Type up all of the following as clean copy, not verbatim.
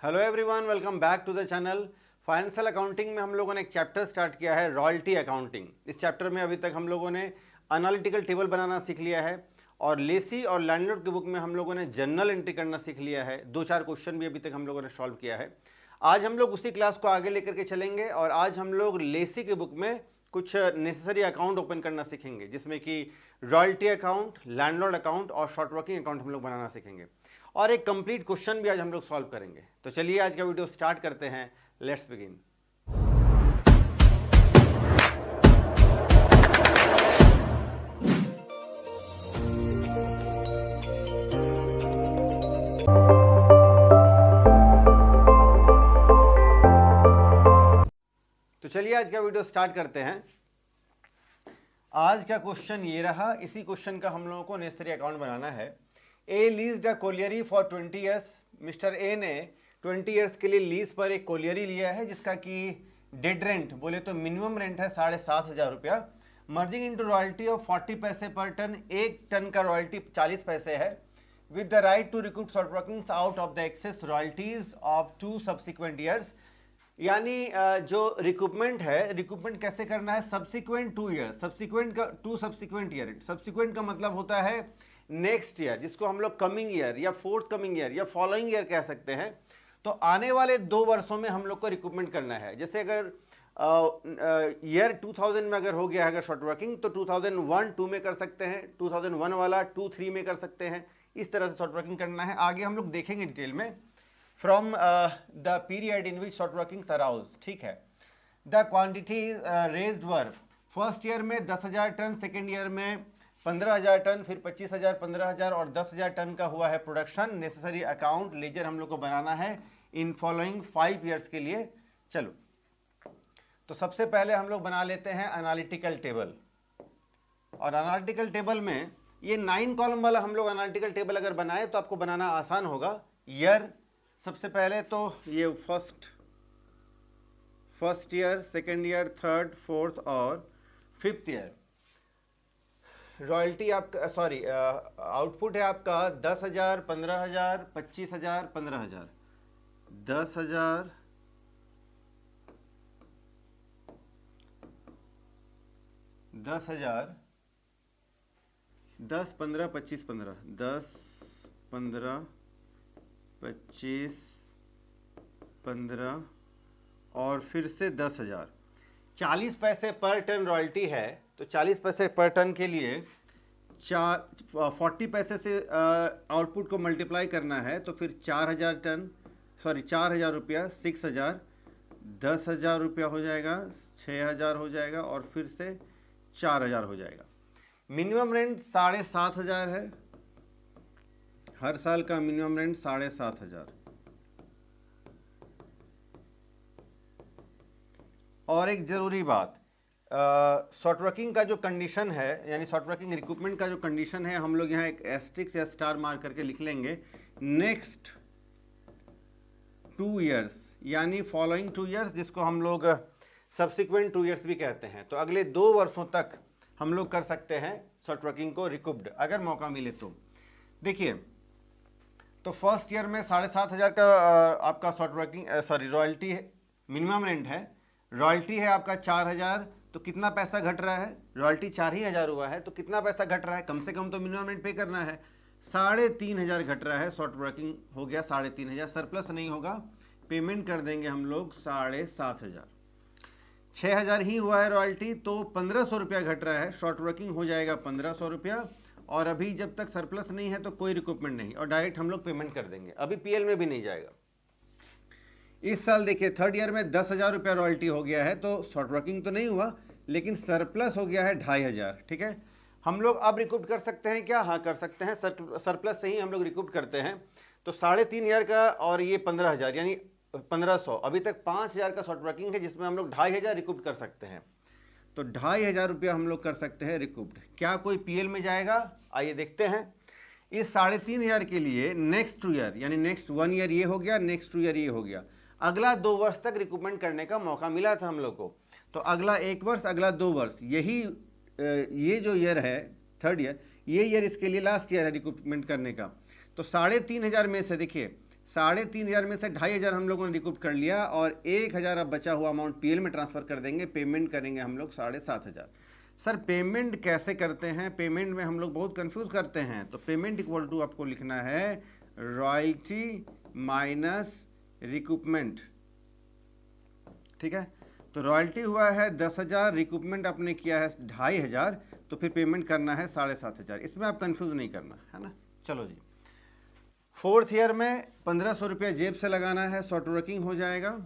Hello everyone, welcome back to the channel. Financial accounting में हम लोगों ने एक चैप्टर स्टार्ट किया है, रॉयल्टी अकाउंटिंग। इस चैप्टर में अभी तक हम लोगों ने एनालिटिकल टेबल बनाना सीख लिया है और लेसी और लैंडलॉर्ड की बुक में हम लोगों ने जर्नल एंट्री करना सीख लिया है। 2-4 क्वेश्चन भी अभी तक हम लोगों ने सॉल्व किया है। आज हम लोग उसी क्लास को आगे लेकर के चलेंगे और आज हम लोग लेसी की बुक में कुछ नेसेसरी अकाउंट ओपन करना सीखेंगे, जिसमें कि रॉयल्टी अकाउंट, लैंडलॉर्ड अकाउंट और शॉर्ट वर्किंग अकाउंट हम लोग बनाना सीखेंगे और एक कंप्लीट क्वेश्चन भी आज हम लोग सॉल्व करेंगे। तो चलिए आज का वीडियो स्टार्ट करते हैं। Let's begin. तो चलिए आज का वीडियो स्टार्ट करते हैं। आज का क्वेश्चन ये रहा। इसी क्वेश्चन का हम लोगों को नेसेसरी अकाउंट बनाना है। A leased a colliery for 20 years. Mister A ने 20 ईयर्स के लिए लीज पर एक कोलियरी लिया है, जिसका कि डेड रेंट बोले तो मिनिमम रेंट है 7,500 रुपया। मर्जिंग इनटू रॉयल्टी ऑफ 40 पैसे पर टन। 1 टन का रॉयल्टी 40 पैसे है, with the right to recoup short workings out of the excess royalties of 2 subsequent years. यानी जो रिकूपमेंट है, रिकूपमेंट कैसे करना है? सब्सिक्वेंट 2 ईयर, सब्सिक्वेंट का 2 सब्सिक्वेंट ईयर। सब्सिक्वेंट का मतलब होता है नेक्स्ट ईयर, जिसको हम लोग कमिंग ईयर या फोर्थ कमिंग ईयर या फॉलोइंग ईयर कह सकते हैं। तो आने वाले 2 वर्षों में हम लोग को रिकूपमेंट करना है। जैसे अगर ईयर 2000 में अगर हो गया है अगर शॉर्ट वर्किंग, तो 2001-2 में कर सकते हैं, 2001 वाला 2-3 में कर सकते हैं। इस तरह से शॉर्ट वर्किंग करना है। आगे हम लोग देखेंगे डिटेल में। From the period in which short working arouse, ठीक है। The quantity raised were first year में 10,000 टन, सेकेंड ईयर में 15,000 टन, फिर 25,000, 15,000 और 10,000 टन का हुआ है प्रोडक्शन। नेसेसरी अकाउंट लेजर हम लोग को बनाना है इन फॉलोइंग 5 ईयर्स के लिए। चलो, तो सबसे पहले हम लोग बना लेते हैं एनालिटिकल टेबल। और एनालिटिकल टेबल में ये 9 कॉलम वाला हम लोग एनालिटिकल टेबल अगर बनाए तो आपको बनाना आसान होगा। ईयर सबसे पहले तो ये first year, second year, third, fourth और फिफ्थ ईयर। रॉयल्टी आपका आउटपुट है आपका 10,000, 15,000, 25,000, 15,000। 10,000, 10,000, 10, 15, 25, 15, 10, 15, 25, 15 और फिर से 10,000। 40 पैसे पर टन रॉयल्टी है, तो 40 पैसे पर टन के लिए 40 पैसे से आउटपुट को मल्टीप्लाई करना है, तो फिर 4,000 रुपया, 6,000, 10,000 रुपया हो जाएगा, 6,000 हो जाएगा और फिर से 4,000 हो जाएगा। मिनिमम रेंट 7,500 है। हर साल का मिनिमम रेंट 7,500। और एक ज़रूरी बात, शॉर्ट वर्किंग का जो कंडीशन है, यानी शॉर्ट वर्किंग रिक्रूटमेंट का जो कंडीशन है, हम लोग यहाँ एक एस्ट्रिक्स या स्टार मार्क करके लिख लेंगे। नेक्स्ट 2 ईयर्स, यानी फॉलोइंग 2 ईयर्स, जिसको हम लोग सब्सिक्वेंट 2 ईयर्स भी कहते हैं। तो अगले 2 वर्षों तक हम लोग कर सकते हैं शॉर्ट वर्किंग को रिकूप्ड, अगर मौका मिले तो। देखिए, तो फर्स्ट ईयर में 7,500 का आपका शॉर्ट वर्किंग रॉयल्टी है, मिनिमम रेंट है। रॉयल्टी है आपका 4,000, तो कितना पैसा घट रहा है? रॉयल्टी 4,000 हुआ है, तो कितना पैसा घट रहा है? कम से कम तो मिनिमम रेंट पे करना है। 3,500 घट रहा है। शॉर्ट वर्किंग हो गया 3,500, सरप्लस नहीं होगा, पेमेंट कर देंगे हम लोग 7,500। 6,000 ही हुआ है रॉयल्टी, तो 1,500 रुपया घट रहा है। शॉर्ट वर्किंग हो जाएगा 1,500 रुपया, और अभी जब तक सरप्लस नहीं है तो कोई रिकूपमेंट नहीं, और डायरेक्ट हम लोग पेमेंट कर देंगे। अभी पीएल में भी नहीं जाएगा। इस साल देखिए थर्ड ईयर में 10,000 रुपया रॉयल्टी हो गया है, तो शॉर्ट वर्किंग तो नहीं हुआ, लेकिन सरप्लस हो गया है 2,500। ठीक है, हम लोग अब रिकूप कर सकते हैं क्या? हाँ, कर सकते हैं। सरप्लस से ही हम लोग रिकूप करते हैं। तो 3,500 का और ये 15,000 यानी 1,500। अभी तक 5,000 का शॉर्ट वर्किंग है, जिसमें हम लोग 2,500 रिकूप कर सकते हैं। तो 2,500 रुपया हम लोग कर सकते हैं रिकूप्ड। क्या कोई पीएल में जाएगा? आइए देखते हैं। इस 3,500 के लिए नेक्स्ट 2 ईयर, यानी नेक्स्ट 1 ईयर ये हो गया, नेक्स्ट 2 ईयर ये हो गया। अगला 2 वर्ष तक रिकूपमेंट करने का मौका मिला था हम लोग को। तो अगला 1 वर्ष, अगला 2 वर्ष, यही ये जो ईयर है थर्ड ईयर, ये ईयर इसके लिए लास्ट ईयर है रिकूपमेंट करने का। तो 3,500 में से देखिए 3,500 में से 2,500 हम लोगों ने रिकूप कर लिया और 1,000 अब बचा हुआ अमाउंट पीएल में ट्रांसफर कर देंगे। पेमेंट करेंगे हम लोग 7,500। सर पेमेंट कैसे करते हैं? पेमेंट में हम लोग बहुत कंफ्यूज करते हैं। तो पेमेंट इक्वल टू आपको लिखना है रॉयल्टी माइनस रिकूपमेंट। ठीक है, तो रॉयल्टी हुआ है 10,000, रिकूपमेंट आपने किया है 2,500, तो फिर पेमेंट करना है 7,500। इसमें आप कंफ्यूज नहीं करना है ना। चलो जी, 4th ईयर में 1,500 रुपया जेब से लगाना है, शॉर्ट वर्किंग हो जाएगा,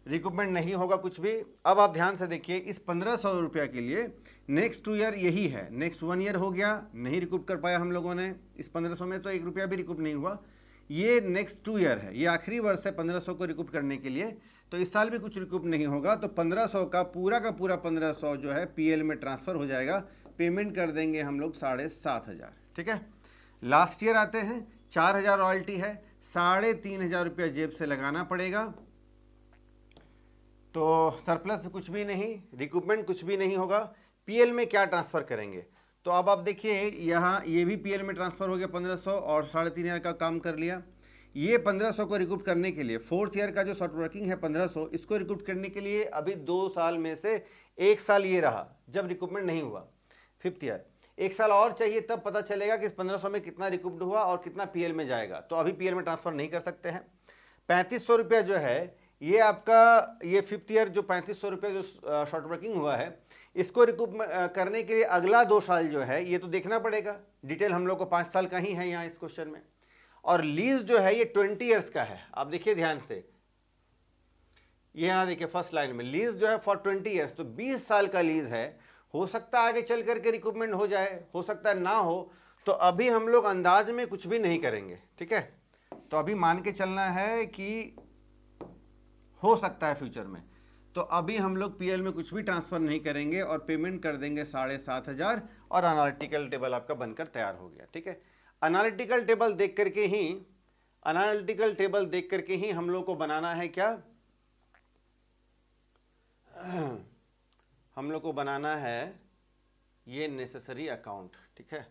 रिकूपमेंट नहीं होगा कुछ भी। अब आप ध्यान से देखिए, इस 1,500 रुपया के लिए नेक्स्ट 2 ईयर यही है। नेक्स्ट 1 ईयर हो गया, नहीं रिकूप कर पाया हम लोगों ने, इस 1,500 में तो 1 रुपया भी रिकूप नहीं हुआ। ये नेक्स्ट 2 ईयर है, ये आखिरी वर्ष है 1,500 को रिकूप करने के लिए, तो इस साल भी कुछ रिकूप नहीं होगा। तो 1,500 का पूरा 1,500 जो है पीएल में ट्रांसफर हो जाएगा। पेमेंट कर देंगे हम लोग 7,500। ठीक है, लास्ट ईयर आते हैं, 4,000 रॉयल्टी है, 3,500 रुपया जेब से लगाना पड़ेगा। तो सरप्लस कुछ भी नहीं, रिकूपमेंट कुछ भी नहीं होगा। पीएल में क्या ट्रांसफ़र करेंगे? तो अब आप देखिए, यहाँ ये भी पीएल में ट्रांसफ़र हो गया 1,500 और 3,500 का काम कर लिया। ये 1,500 को रिकूप करने के लिए 4th ईयर का जो शॉर्ट वर्किंग है 1,500, इसको रिकूप करने के लिए अभी 2 साल में से 1 साल ये रहा जब रिकूपमेंट नहीं हुआ, 5th ईयर। 1 साल और चाहिए, तब पता चलेगा कि इस 1,500 में कितना रिकूप्ड हुआ और कितना पीएल में जाएगा। तो अभी पीएल में ट्रांसफ़र नहीं कर सकते हैं। 3,500 रुपया जो है ये आपका, ये 5th ईयर जो 3,500 रुपये जो शॉर्ट वर्किंग हुआ है, इसको रिकूप करने के लिए अगला 2 साल जो है ये तो देखना पड़ेगा। डिटेल हम लोग को 5 साल का ही है यहाँ इस क्वेश्चन में। और लीज जो है ये 20 ईयर्स का है। आप देखिए ध्यान से, ये यहाँ देखिए फर्स्ट लाइन में लीज जो है फॉर 20 ईयर्स, तो 20 साल का लीज है। हो सकता है आगे चल करके रिकूपमेंट हो जाए, हो सकता है ना हो। तो अभी हम लोग अंदाज में कुछ भी नहीं करेंगे। ठीक है, तो अभी मान के चलना है कि हो सकता है फ्यूचर में। तो अभी हम लोग पीएल में कुछ भी ट्रांसफ़र नहीं करेंगे और पेमेंट कर देंगे 7,500 और एनालिटिकल टेबल आपका बनकर तैयार हो गया। ठीक है, एनालिटिकल टेबल देख करके ही हम लोग को बनाना है क्या? हम लोग को बनाना है ये नेसेसरी अकाउंट। ठीक है,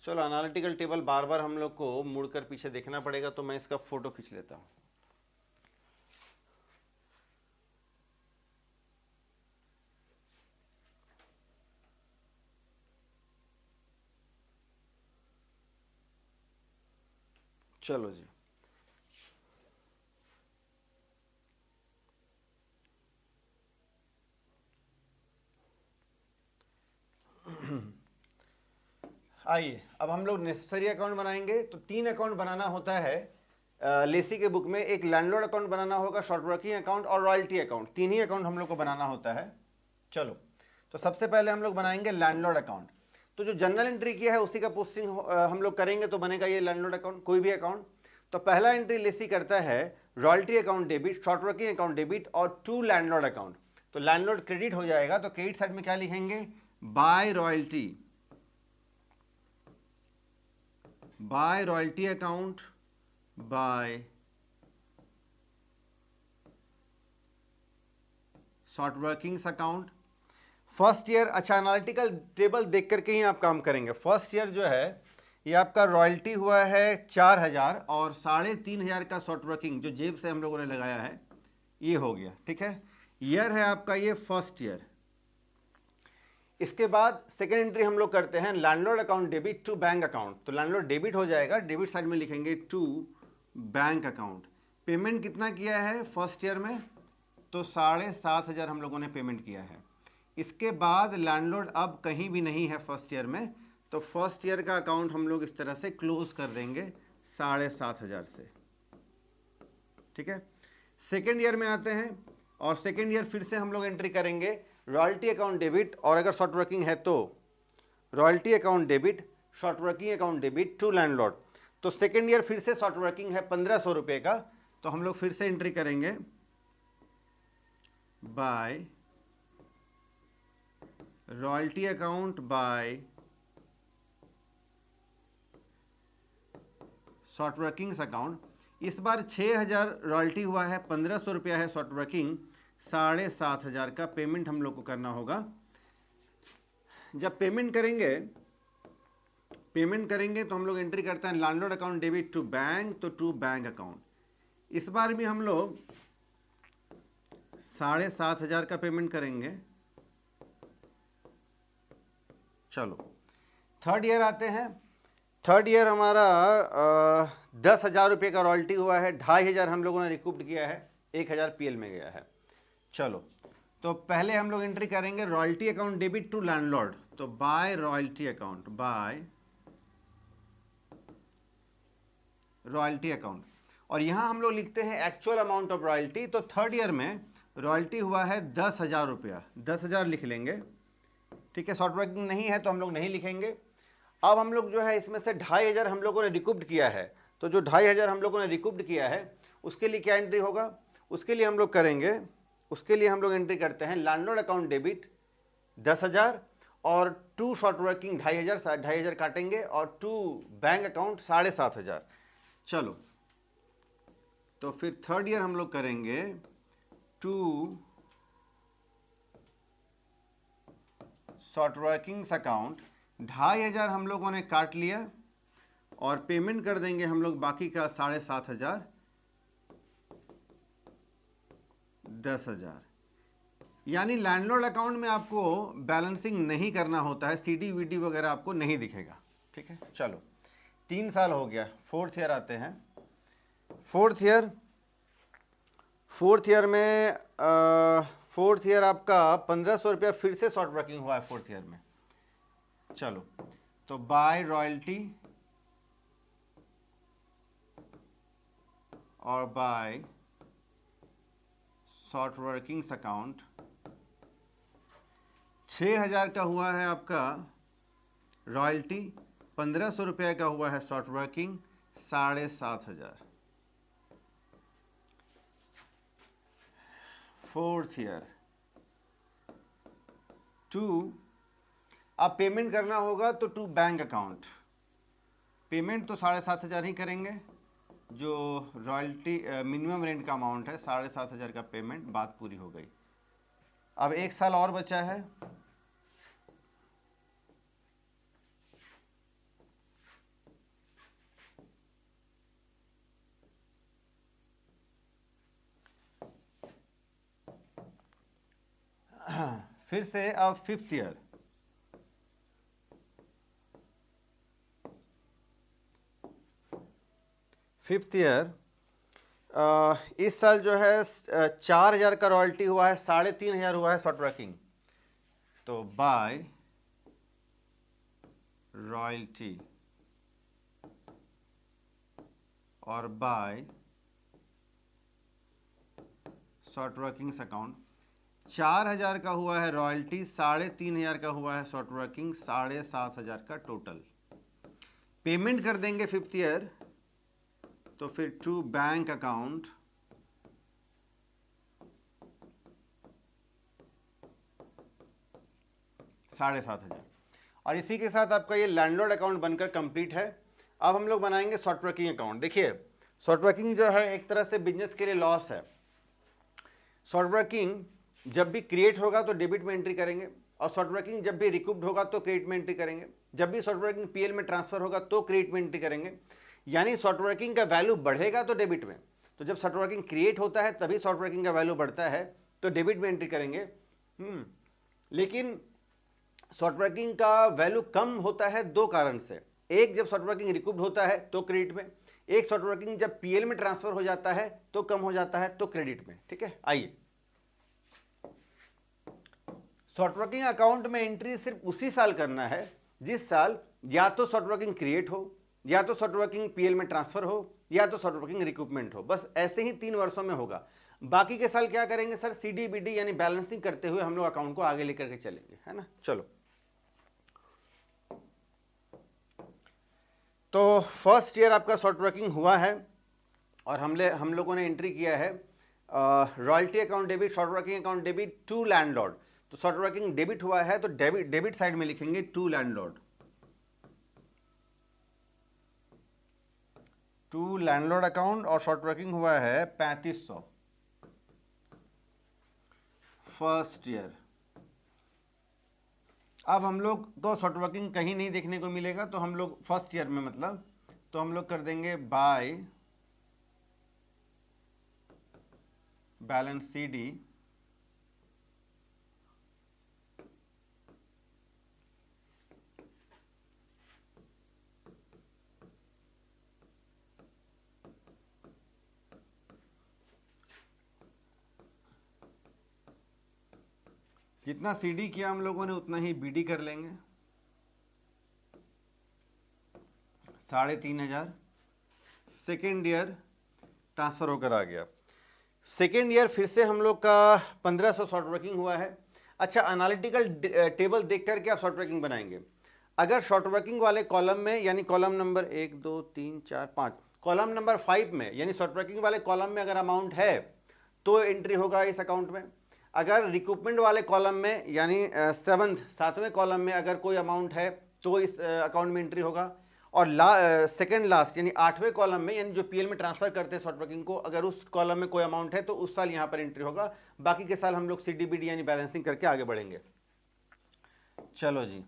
चलो एनालिटिकल टेबल बार बार हम लोग को मुड़कर पीछे देखना पड़ेगा, तो मैं इसका फोटो खींच लेता हूँ। चलो जी, आइए अब हम लोग नेसेसरी अकाउंट बनाएंगे। तो 3 अकाउंट बनाना होता है लेसी के बुक में। एक लैंडलॉर्ड अकाउंट बनाना होगा, शॉर्ट वर्किंग अकाउंट और रॉयल्टी अकाउंट। 3 ही अकाउंट हम लोग को बनाना होता है। चलो, तो सबसे पहले हम लोग बनाएंगे लैंडलॉर्ड अकाउंट। तो जो जनरल एंट्री किया है उसी का पोस्टिंग हम लोग करेंगे, तो बनेगा ये लैंडलॉर्ड अकाउंट, कोई भी अकाउंट। तो पहला एंट्री लेसी करता है royalty account debit, short working account debit और 2 लैंडलॉर्ड अकाउंट। तो लैंडलॉर्ड क्रेडिट हो जाएगा, तो क्रेडिट साइड में क्या लिखेंगे? By royalty account, by short workings account. First year, अच्छा एनालिटिकल टेबल देख करके ही आप काम करेंगे। फर्स्ट ईयर जो है ये आपका रॉयल्टी हुआ है 4,000 और 3,500 का शॉर्ट वर्किंग जो जेब से हम लोगों ने लगाया है ये हो गया। ठीक है, ईयर है आपका ये फर्स्ट ईयर। इसके बाद सेकेंड एंट्री हम लोग करते हैं landlord account debit to bank account. तो लैंडलॉर्ड डेबिट हो जाएगा, डेबिट साइड में लिखेंगे टू बैंक अकाउंट। पेमेंट कितना किया है फर्स्ट ईयर में? तो 7,500 हम लोगों ने पेमेंट किया है। इसके बाद लैंडलॉर्ड अब कहीं भी नहीं है फर्स्ट ईयर में, तो फर्स्ट ईयर का अकाउंट हम लोग इस तरह से क्लोज कर देंगे 7,500 से। ठीक है, सेकेंड ईयर में आते हैं और सेकेंड ईयर फिर से हम लोग एंट्री करेंगे रॉयल्टी अकाउंट डेबिट, और अगर शॉर्ट वर्किंग है तो royalty account debit, short working account debit to landlord. तो सेकेंड ईयर फिर से शॉर्ट वर्किंग है 1,500 रुपये का, तो हम लोग फिर से एंट्री करेंगे by royalty account by short workings account. इस बार 6,000 रॉयल्टी हुआ है, 1,500 रुपया है शॉर्ट वर्किंग, 7,500 का पेमेंट हम लोग को करना होगा। जब पेमेंट करेंगे पेमेंट करेंगे तो हम लोग एंट्री करते हैं landlord account debit to bank, तो टू बैंक अकाउंट। इस बार भी हम लोग 7,500 का पेमेंट करेंगे। चलो थर्ड ईयर आते हैं। थर्ड ईयर हमारा 10,000 रुपये का रॉयल्टी हुआ है, 2,500 हम लोगों ने रिकूप्ड किया है, 1,000 पीएल में गया है। चलो तो पहले हम लोग एंट्री करेंगे royalty account debit to landlord, तो by royalty account, by royalty account, और यहां हम लोग लिखते हैं एक्चुअल अमाउंट ऑफ रॉयल्टी। तो थर्ड ईयर में रॉयल्टी हुआ है 10,000 रुपया, 10,000 लिख लेंगे, ठीक है। शॉर्ट वर्किंग नहीं है तो हम लोग नहीं लिखेंगे। अब हम लोग जो है इसमें से 2,500 हम लोगों ने रिकूप्ड किया है, तो जो 2,500 हम लोगों ने रिकूप्ड किया है उसके लिए क्या एंट्री होगा, उसके लिए हम लोग करेंगे, उसके लिए हम लोग एंट्री करते हैं लैंडलॉर्ड अकाउंट डेबिट 10,000 और टू शॉर्ट वर्किंग 2,500 काटेंगे, और टू बैंक अकाउंट 7,500। चलो तो फिर थर्ड ईयर हम लोग करेंगे टू शॉर्ट वर्किंग्स अकाउंट, 2,500 हम लोगों ने काट लिया और पेमेंट कर देंगे हम लोग बाकी का 7,500, 10,000। यानी लैंडलॉर्ड अकाउंट में आपको बैलेंसिंग नहीं करना होता है, सीडी वीडी वगैरह आपको नहीं दिखेगा, ठीक है। चलो 3 साल हो गया, फोर्थ ईयर आते हैं। फोर्थ ईयर आपका 1,500 रुपया फिर से शॉर्ट वर्किंग हुआ है फोर्थ ईयर में। चलो तो बाय रॉयल्टी और बाय शॉर्ट वर्किंग्स अकाउंट 6,000 का हुआ है आपका रॉयल्टी, 1,500 रुपये का हुआ है short working, 7,500। Fourth year too, अब पेमेंट करना होगा तो टू बैंक अकाउंट। पेमेंट तो 7,500 ही करेंगे, जो रॉयल्टी मिनिमम रेंट का अमाउंट है 7,500 का पेमेंट, बात पूरी हो गई। अब 1 साल और बचा है, फिर से अब फिफ्थ ईयर। फिफ्थ ईयर इस साल जो है 4,000 का रॉयल्टी हुआ है, 3,500 हुआ है शॉर्ट वर्किंग, तो बाय रॉयल्टी और बाय शॉर्ट वर्किंग्स अकाउंट। 4,000 का हुआ है रॉयल्टी, 3,500 का हुआ है शॉर्ट वर्किंग, 7,500 का टोटल। पेमेंट कर देंगे फिफ्थ ईयर, तो फिर टू बैंक अकाउंट 7,500। और इसी के साथ आपका ये लैंडलॉर्ड अकाउंट बनकर कंप्लीट है। अब हम लोग बनाएंगे शॉर्ट वर्किंग अकाउंट। देखिए शॉर्ट वर्किंग जो है एक तरह से बिजनेस के लिए लॉस है। शॉर्ट वर्किंग जब भी क्रिएट होगा तो डेबिट में एंट्री करेंगे, और शॉर्ट वर्किंग जब भी रिकूप्ड होगा तो क्रेडिट में एंट्री करेंगे, जब भी शॉर्ट वर्किंग पीएल में ट्रांसफर होगा तो क्रेडिट में एंट्री करेंगे। यानी शॉर्ट वर्किंग का वैल्यू बढ़ेगा तो डेबिट में, तो जब शॉर्ट वर्किंग क्रिएट होता है तभी शॉर्ट वर्किंग का वैल्यू बढ़ता है, तो डेबिट में एंट्री करेंगे। लेकिन शॉर्ट वर्किंग का वैल्यू कम होता है 2 कारण से। एक, जब शॉर्ट वर्किंग रिकूप्ड होता है तो क्रेडिट में, एक शॉर्ट वर्किंग जब पीएल में ट्रांसफर हो जाता है तो कम हो जाता है तो क्रेडिट में, ठीक है। आइए, शॉर्ट वर्किंग अकाउंट में एंट्री सिर्फ उसी साल करना है जिस साल या तो शॉर्ट वर्किंग क्रिएट हो, या तो शॉर्ट वर्किंग पीएल में ट्रांसफर हो, या तो शॉर्ट वर्किंग रिक्रूटमेंट हो। बस ऐसे ही 3 वर्षों में होगा। बाकी के साल क्या करेंगे सर, सीडी बीडी यानी बैलेंसिंग करते हुए हम लोग अकाउंट को आगे लेकर के चलेंगे, है ना। चलो तो फर्स्ट ईयर आपका शॉर्ट वर्किंग हुआ है और हम लोगों ने एंट्री किया है royalty account debit, short working account debit to landlord. तो शॉर्ट वर्किंग डेबिट हुआ है तो डेबिट साइड में लिखेंगे to landlord, to landlord account, और शॉर्ट वर्किंग हुआ है 3,500 फर्स्ट ईयर। अब हम लोग को शॉर्ट वर्किंग कहीं नहीं देखने को मिलेगा, तो हम लोग फर्स्ट ईयर में मतलब तो हम लोग कर देंगे बाय बैलेंस सी डी जितना सी डी किया हम लोगों ने उतना ही बी डी कर लेंगे 3,500। सेकेंड ईयर ट्रांसफ़र होकर आ गया। सेकेंड ईयर फिर से हम लोग का 1500 शॉर्ट वर्किंग हुआ है। अच्छा, एनालिटिकल टेबल देख करके आप शॉर्ट वर्किंग बनाएंगे। अगर शॉर्ट वर्किंग वाले कॉलम में, यानी कॉलम नंबर 1 2 3 4 5, कॉलम नंबर 5 में यानी शॉर्ट वर्किंग वाले कॉलम में अगर अमाउंट है तो एंट्री होगा इस अकाउंट में। अगर रिक्रूटमेंट वाले कॉलम में यानी सातवें कॉलम में अगर कोई अमाउंट है तो इस अकाउंट में एंट्री होगा। और सेकंड लास्ट यानी 8वें कॉलम में, यानी जो पीएल में ट्रांसफर करते हैं शॉर्ट वर्किंग को, अगर उस कॉलम में कोई अमाउंट है तो उस साल यहाँ पर एंट्री होगा। बाकी के साल हम लोग सीडीबीडी यानी बैलेंसिंग करके आगे बढ़ेंगे। चलो जी,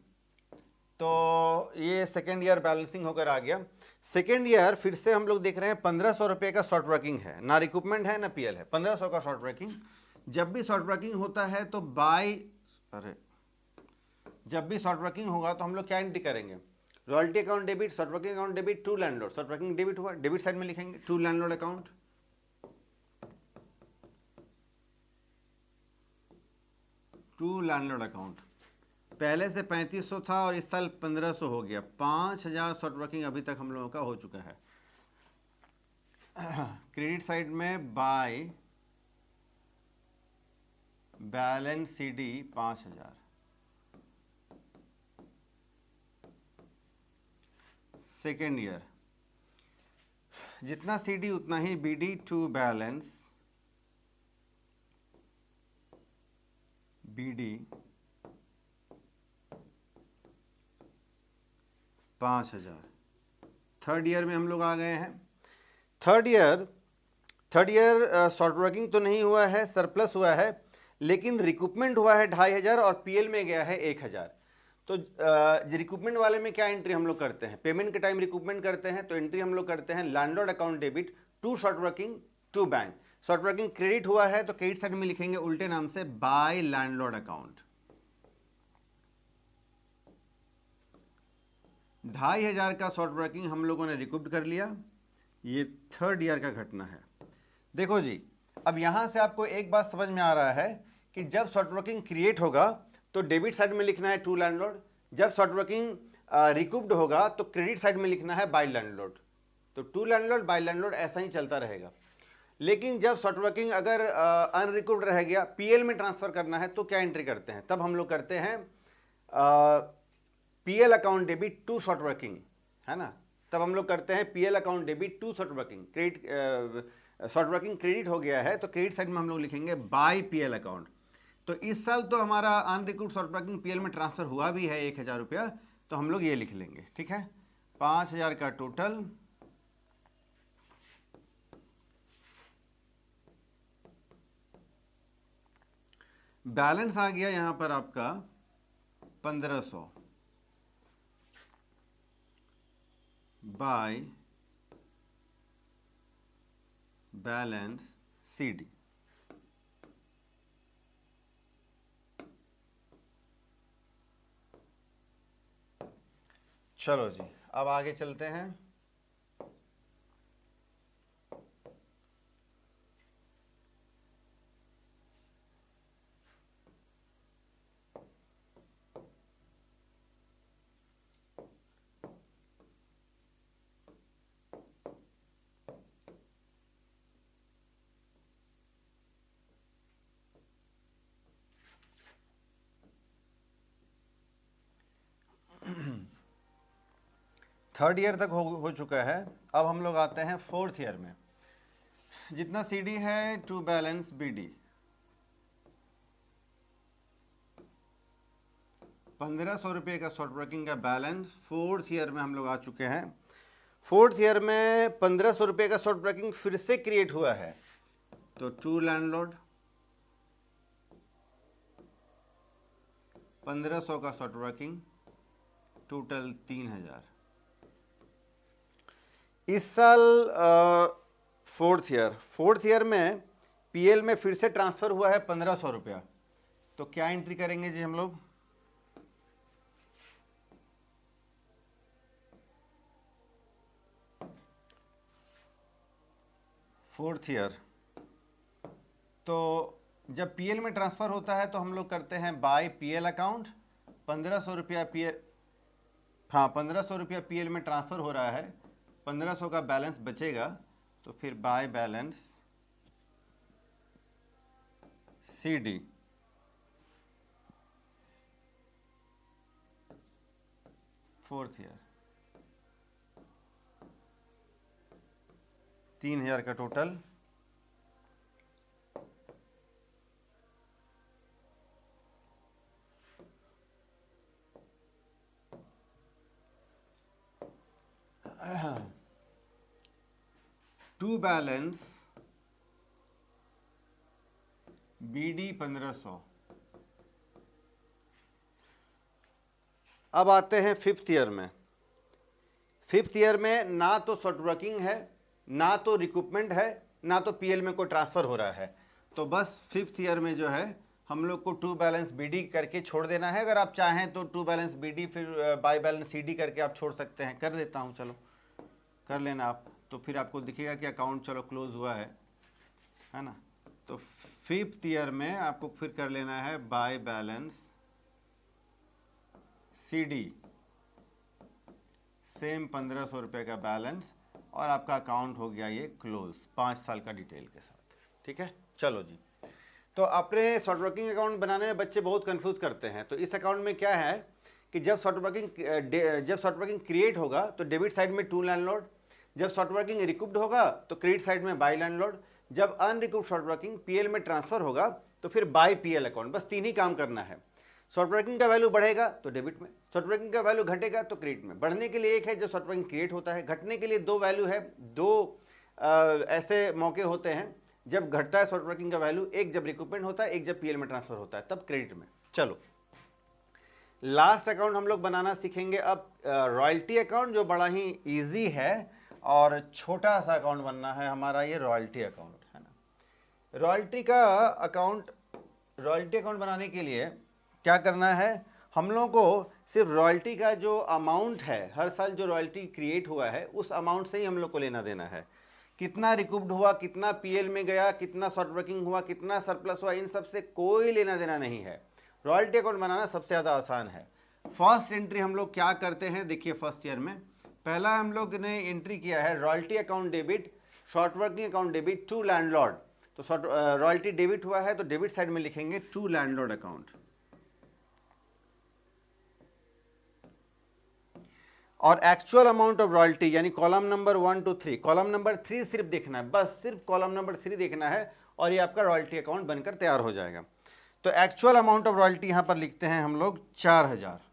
तो ये सेकेंड ईयर बैलेंसिंग होकर आ गया। सेकेंड ईयर फिर से हम लोग देख रहे हैं 1500 रुपये का शॉर्ट वर्किंग है, ना रिक्रूटमेंट है ना पीएल है, 1500 का शॉर्ट वर्किंग। जब भी शॉर्ट वर्किंग होता है तो जब भी शॉर्ट वर्किंग होगा तो हम लोग क्या एंट्री करेंगे? Royalty account debit, short working account debit to landlord. Short working debit हुआ, डेबिट साइड में लिखेंगे to landlord account, to landlord account. पहले से 3500 था और इस साल 1500 हो गया, 5000 शॉर्ट वर्किंग अभी तक हम लोगों का हो चुका है। क्रेडिट साइड में by balance C D 5000। Second year जितना सी डी उतना ही B D to balance B D 5000। Third year में हम लोग आ गए हैं। थर्ड ईयर शॉर्ट वर्किंग तो नहीं हुआ है, सरप्लस हुआ है, लेकिन रिक्रूटमेंट हुआ है 2500 और पीएल में गया है 1000। तो रिक्रूटमेंट वाले में क्या एंट्री हम लोग करते हैं? पेमेंट के टाइम रिक्रूटमेंट करते हैं तो एंट्री हम लोग करते हैं landlord account debit to short working to bank. Short working credit हुआ है तो क्रेडिट साइड में लिखेंगे उल्टे नाम से बाय लैंडलॉर्ड अकाउंट। 2500 का शॉर्ट वर्किंग हम लोगों ने रिकूप्ड कर लिया। ये थर्ड ईयर का घटना है। देखो जी, अब यहां से आपको एक बात समझ में आ रहा है कि जब शॉर्ट वर्किंग क्रिएट होगा तो डेबिट साइड में लिखना है टू लैंडलॉर्ड, जब शॉर्ट वर्किंग रिकूप्ड होगा तो क्रेडिट साइड में लिखना है बाय लैंडलॉर्ड। तो टू लैंडलॉर्ड बाय लैंडलॉर्ड ऐसा ही चलता रहेगा। लेकिन जब शॉर्ट वर्किंग अगर अनरिकूप्ड रह गया, पीएल में ट्रांसफर करना है तो क्या एंट्री करते हैं? तब हम लोग करते हैं PL account debit to short working, है ना। तब हम लोग करते हैं PL account debit to short working. Credit short working credit हो गया है तो क्रेडिट साइड में हम लोग लिखेंगे बाय पीएल अकाउंट। तो इस साल तो हमारा अनरिकूप्ड शॉर्ट वर्किंग पीएल में ट्रांसफर हुआ भी है 1000 रुपया, तो हम लोग ये लिख लेंगे, ठीक है। 5000 का टोटल, बैलेंस आ गया यहां पर आपका 1500 बाय बैलेंस सी डी। चलो जी, अब आगे चलते हैं। थर्ड ईयर तक हो चुका है। अब हम लोग आते हैं फोर्थ ईयर में। जितना सी डी है टू बैलेंस बी डी, 1500 रुपये का शॉर्ट वर्किंग का बैलेंस फोर्थ ईयर में हम लोग आ चुके हैं। फोर्थ ईयर में 1500 रुपये का शॉर्ट वर्किंग फिर से क्रिएट हुआ है, तो टू लैंडलॉर्ड 1500 का शॉर्ट वर्किंग, टोटल 3000। इस साल फोर्थ ईयर में पीएल में फिर से ट्रांसफर हुआ है 1500 रुपया। तो क्या एंट्री करेंगे जी हम लोग? फोर्थ ईयर, तो जब पीएल में ट्रांसफर होता है तो हम लोग करते हैं बाय पीएल अकाउंट। 1500 रुपया पीएल, हाँ 1500 रुपया पीएल में ट्रांसफर हो रहा है, 1500 का बैलेंस बचेगा, तो फिर by balance CD. Fourth year 3000 का टोटल, टू बैलेंस बीडी 1500। अब आते हैं फिफ्थ ईयर में। फिफ्थ ईयर में ना तो शॉर्ट वर्किंग है, ना तो रिक्रूटमेंट है, ना तो पीएल में कोई ट्रांसफर हो रहा है। तो बस फिफ्थ ईयर में जो है हम लोग को टू बैलेंस बीडी करके छोड़ देना है। अगर आप चाहें तो टू बैलेंस बीडी फिर बाय बैलेंस सीडी करके आप छोड़ सकते हैं। कर देता हूं, चलो कर लेना आप, तो फिर आपको दिखेगा कि अकाउंट चलो क्लोज हुआ है ना। तो फिफ्थ ईयर में आपको फिर कर लेना है बाय बैलेंस सीडी, सेम 1500 रुपये का बैलेंस, और आपका अकाउंट हो गया ये क्लोज 5 साल का डिटेल के साथ। ठीक है, चलो जी। तो अपने शॉर्ट वर्किंग अकाउंट बनाने में बच्चे बहुत कंफ्यूज करते हैं। तो इस अकाउंट में क्या है कि जब शॉर्ट वर्किंग क्रिएट होगा तो डेबिट साइड में टू लैंडलॉर्ड, जब शॉर्ट वर्किंग रिकूप्ड होगा तो क्रेडिट साइड में बाय लैंडलॉर्ड, जब अनरिकूप्ड शॉर्ट वर्किंग पीएल में ट्रांसफर होगा तो फिर बाय पीएल अकाउंट। बस 3 ही काम करना है। शॉर्ट वर्किंग का वैल्यू बढ़ेगा तो डेबिट में, शॉर्ट वर्किंग का वैल्यू घटेगा तो क्रेडिट में। बढ़ने के लिए एक है जब शॉर्ट वर्किंग क्रिएट होता है, घटने के लिए 2 वैल्यू है। 2 ऐसे मौके होते हैं जब घटता है शॉर्ट वर्किंग का वैल्यू, एक जब रिक्रूटमेंट होता है, एक जब पीएल में ट्रांसफर होता है, तब क्रेडिट में। चलो लास्ट अकाउंट हम लोग बनाना सीखेंगे अब, रॉयल्टी अकाउंट, जो बड़ा ही ईजी है और छोटा सा अकाउंट बनना है हमारा, ये रॉयल्टी अकाउंट है ना। रॉयल्टी अकाउंट बनाने के लिए क्या करना है, हम लोगों को सिर्फ रॉयल्टी का जो अमाउंट है, हर साल जो रॉयल्टी क्रिएट हुआ है उस अमाउंट से ही हम लोग को लेना देना है। कितना रिकूप्ड हुआ, कितना पीएल में गया, कितना शॉर्ट वर्किंग हुआ, कितना सरप्लस हुआ, इन सब से कोई लेना देना नहीं है। रॉयल्टी अकाउंट बनाना सबसे ज़्यादा आसान है। फर्स्ट एंट्री हम लोग क्या करते हैं, देखिए फर्स्ट ईयर में पहला हम लोग ने एंट्री किया है royalty account debit, short working account debit to landlord. तो रॉयल्टी डेबिट हुआ है तो डेबिट साइड में लिखेंगे टू लैंडलॉर्ड अकाउंट, और एक्चुअल अमाउंट ऑफ रॉयल्टी यानी column number 1 to 3, column number 3 सिर्फ देखना है, बस सिर्फ कॉलम नंबर 3 देखना है और ये आपका रॉयल्टी अकाउंट बनकर तैयार हो जाएगा। तो एक्चुअल अमाउंट ऑफ रॉयल्टी यहां पर लिखते हैं हम लोग 4000।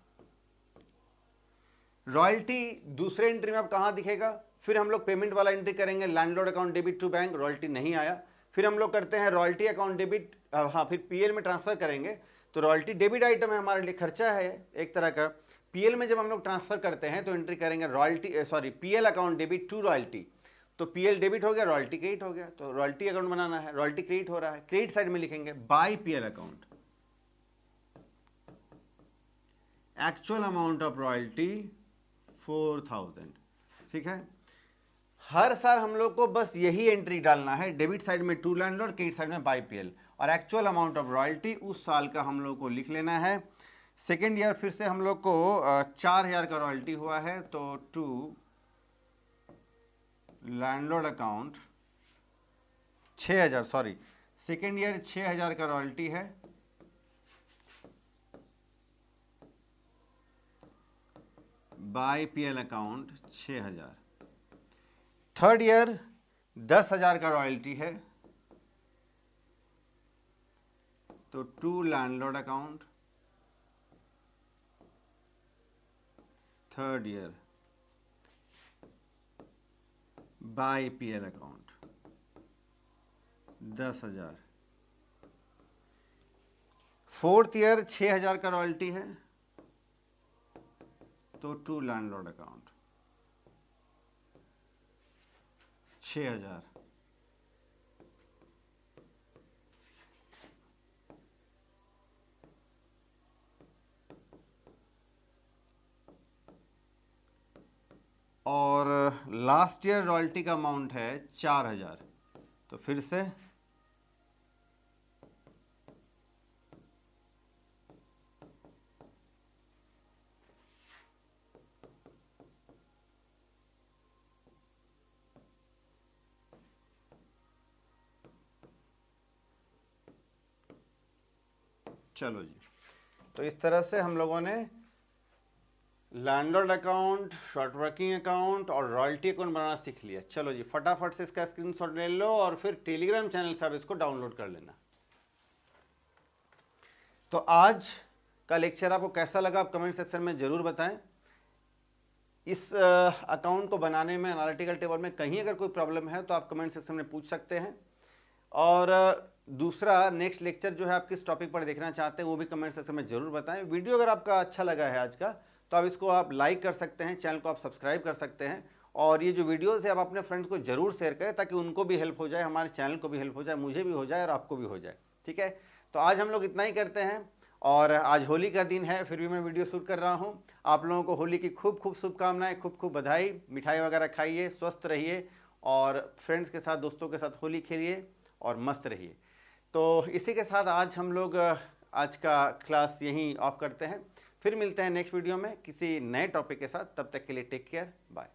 रॉयल्टी दूसरे एंट्री में अब कहां दिखेगा, फिर हम लोग पेमेंट वाला एंट्री करेंगे, landlord account debit to bank, royalty नहीं आया। फिर हम लोग करते हैं रॉयल्टी अकाउंट डेबिट, हाँ फिर पीएल में ट्रांसफर करेंगे। तो रॉयल्टी डेबिट आइटम है, हमारे लिए खर्चा है एक तरह का। पीएल में जब हम लोग ट्रांसफर करते हैं तो एंट्री करेंगे PL account debit to royalty. तो पीएल डेबिट हो गया, रॉयल्टी क्रेडिट हो गया, तो रॉयल्टी अकाउंट बनाना है, रॉयल्टी क्रेडिट हो रहा है, क्रेडिट साइड में लिखेंगे by PL account, actual amount of royalty 4000। ठीक है, हर साल हम लोग को बस यही एंट्री डालना है, डेबिट साइड में टू लैंडलॉर्ड, क्रेडिट साइड में बाय पीएल, और एक्चुअल अमाउंट ऑफ रॉयल्टी उस साल का हम लोग को लिख लेना है। सेकेंड ईयर फिर से हम लोग को 4000 का रॉयल्टी हुआ है, तो to landlord account 6000, sorry second year 6000 का रॉयल्टी है, by PL account 6000। Third year 10,000 का रॉयल्टी है, तो to landlord account third year by PL account 10,000। 4th year 6,000 का रॉयल्टी है, तो टू लैंडलॉर्ड अकाउंट 6,000। और लास्ट ईयर रॉयल्टी का अमाउंट है 4,000, तो फिर से चलो जी, तो इस तरह से हम लोगों ने landlord account, short working account और रॉयल्टी अकाउंट बनाना सीख लिया। चलो जी, फटाफट से इसका स्क्रीनशॉट ले लो और फिर टेलीग्राम चैनल से आप इसको डाउनलोड कर लेना। तो आज का लेक्चर आपको कैसा लगा आप कमेंट सेक्शन में ज़रूर बताएं। इस अकाउंट को बनाने में एनालिटिकल टेबल में कहीं अगर कोई प्रॉब्लम है तो आप कमेंट सेक्शन में पूछ सकते हैं। और दूसरा, नेक्स्ट लेक्चर जो है आप किस टॉपिक पर देखना चाहते हैं वो भी कमेंट सेक्शन में ज़रूर बताएं। वीडियो अगर आपका अच्छा लगा है आज का, तो आप इसको आप लाइक कर सकते हैं, चैनल को आप सब्सक्राइब कर सकते हैं, और ये जो वीडियोज़ है आप अपने फ्रेंड्स को ज़रूर शेयर करें ताकि उनको भी हेल्प हो जाए, हमारे चैनल को भी हेल्प हो जाए, मुझे भी हो जाए और आपको भी हो जाए। ठीक है, तो आज हम लोग इतना ही करते हैं। और आज होली का दिन है, फिर भी मैं वीडियो शूट कर रहा हूँ। आप लोगों को होली की खूब खूब शुभकामनाएं, खूब खूब बधाई। मिठाई वगैरह खाइए, स्वस्थ रहिए और फ्रेंड्स के साथ, दोस्तों के साथ होली खेलिए और मस्त रहिए। तो इसी के साथ आज हम लोग आज का क्लास यहीं ऑफ करते हैं। फिर मिलते हैं नेक्स्ट वीडियो में किसी नए टॉपिक के साथ। तब तक के लिए टेक केयर, बाय।